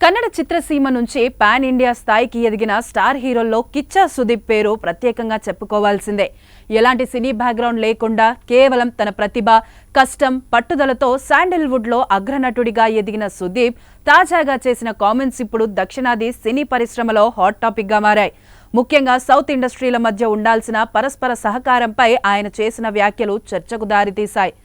కన్నడ చిత్రసీమ నుంచి pan India స్థాయికి ఎదిగిన స్టార్ హీరోల్లో కిచ్చా సుదీప్ పేరు ప్రత్యేకంగా చెప్పుకోవాల్సిందే. ఎలాంటి సినీ బ్యాక్గ్రౌండ్ లేకుండా కేవలం తన ప్రతిభ, కష్టం, పట్టుదలతో శాండిల్వుడ్లో అగ్రనటుడిగా ఎదిగిన సుదీప్ తాజాగా చేసిన కామెంట్స్ ఇప్పుడు దక్షిణాది సినీ పరిశ్రమలో హాట్ టాపిక్గా మారాయి. ముఖ్యంగా సౌత్ ఇండస్ట్రీల మధ్య ఉండాల్సిన పరస్పర సహకారంపై ఆయన చేసిన వ్యాఖ్యలు చర్చకు దారితీశాయి.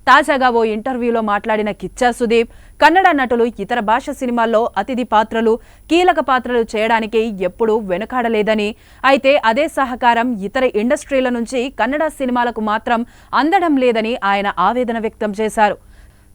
తాజాగా ఓ ఇంటర్వ్యూలో మాట్లాడిన కిచ్చా సుదీప్ కన్నడ నటులు ఇతర భాష సినిమాల్లో అతిథి పాత్రలు, కీలక పాత్రలు చేయడానికి ఎప్పుడూ వెనుకాడలేదని, అయితే అదే సహకారం ఇతర ఇండస్ట్రీల నుంచి కన్నడ సినిమాలకు మాత్రం అందడం లేదని ఆయన ఆవేదన వ్యక్తం చేశారు.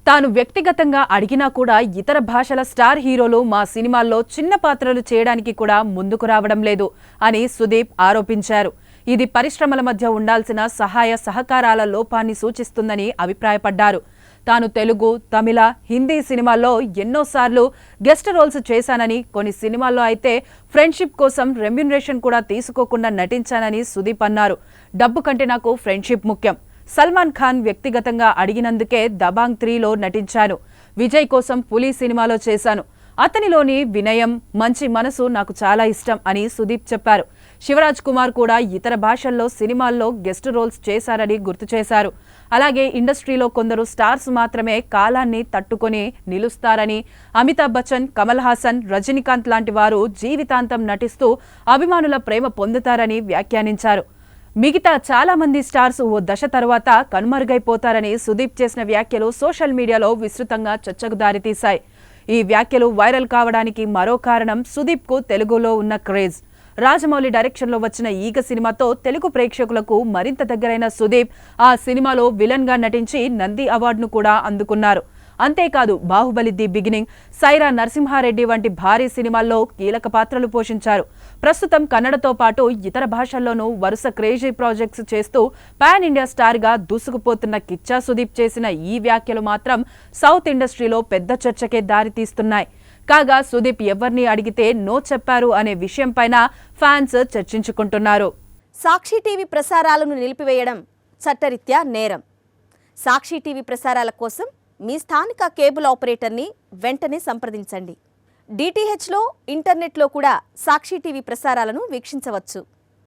తాను వ్యక్తిగతంగా అడిగినా కూడా ఇతర భాషల స్టార్ హీరోలు మా సినిమాల్లో చిన్న పాత్రలు చేయడానికి కూడా ముందుకు రావడం లేదు అని సుదీప్ ఆరోపించారు. ఇది పరిశ్రమల మధ్య ఉండాల్సిన సహాయ సహకారాల లోపాన్ని సూచిస్తుందని అభిప్రాయపడ్డారు. తాను తెలుగు, తమిళ, హిందీ సినిమాల్లో ఎన్నోసార్లు గెస్ట్ రోల్స్ చేశానని, కొన్ని సినిమాల్లో అయితే ఫ్రెండ్షిప్ కోసం రెమ్యునరేషన్ కూడా తీసుకోకుండా నటించానని సుదీప్ అన్నారు. డబ్బు కంటే నాకు ఫ్రెండ్షిప్ ముఖ్యం. సల్మాన్ ఖాన్ వ్యక్తిగతంగా అడిగినందుకే దబాంగ్ 3లో నటించాను. విజయ్ కోసం పులి సినిమాలో చేశాను. అతనిలోని వినయం, మంచి మనసు నాకు చాలా ఇష్టం అని సుదీప్ చెప్పారు. శివరాజ్ కుమార్ కూడా ఇతర భాషల్లో సినిమాల్లో గెస్ట్ రోల్స్ చేశారని గుర్తు చేశారు. అలాగే ఇండస్ట్రీలో కొందరు స్టార్స్ మాత్రమే కాలాన్ని తట్టుకొని నిలుస్తారని, అమితాబ్ బచ్చన్, కమల్ హాసన్, రజనీకాంత్ లాంటి వారు జీవితాంతం నటిస్తూ అభిమానుల ప్రేమ పొందుతారని వ్యాఖ్యానించారు. మిగతా చాలా మంది స్టార్స్ ఓ దశ తర్వాత కనుమరుగైపోతారని సుదీప్ చేసిన వ్యాఖ్యలు సోషల్ మీడియాలో విస్తృతంగా చర్చకు దారితీశాయి. ఈ వ్యాఖ్యలు వైరల్ కావడానికి మరో కారణం సుదీప్కు తెలుగులో ఉన్న క్రేజ్. రాజమౌళి డైరెక్షన్లో వచ్చిన ఈగ సినిమాతో తెలుగు ప్రేక్షకులకు మరింత దగ్గరైన సుదీప్ ఆ సినిమాలో విలన్గా నటించి నంది అవార్డును కూడా అందుకున్నారు. అంతేకాదు బాహుబలి ది బిగినింగ్, సైరా నరసింహారెడ్డి వంటి భారీ సినిమాల్లో కీలక పాత్రలు పోషించారు. ప్రస్తుతం కన్నడతో పాటు ఇతర భాషల్లోనూ వరుస క్రేజీ ప్రాజెక్ట్స్ చేస్తూ పాన్ ఇండియా స్టార్గా దూసుకుపోతున్న కిచ్చా సుదీప్ చేసిన ఈ వ్యాఖ్యలు మాత్రం సౌత్ ఇండస్ట్రీలో పెద్ద చర్చకే దారితీస్తున్నాయి. కాగా సుదీప్ ఎవరిని అడిగితే నో చెప్పారు అనే విషయంపైన ఫ్యాన్స్ చర్చించుకుంటున్నారు. సాక్షి టీవీ ప్రసారాలను నిలిపివేయడం చట్టరీత్యా నేరం. సాక్షి టీవీ ప్రసారాల కోసం మీ స్థానిక కేబుల్ ఆపరేటర్ని వెంటనే సంప్రదించండి. డిటిహెచ్లో, ఇంటర్నెట్లో కూడా సాక్షి టీవీ ప్రసారాలను వీక్షించవచ్చు.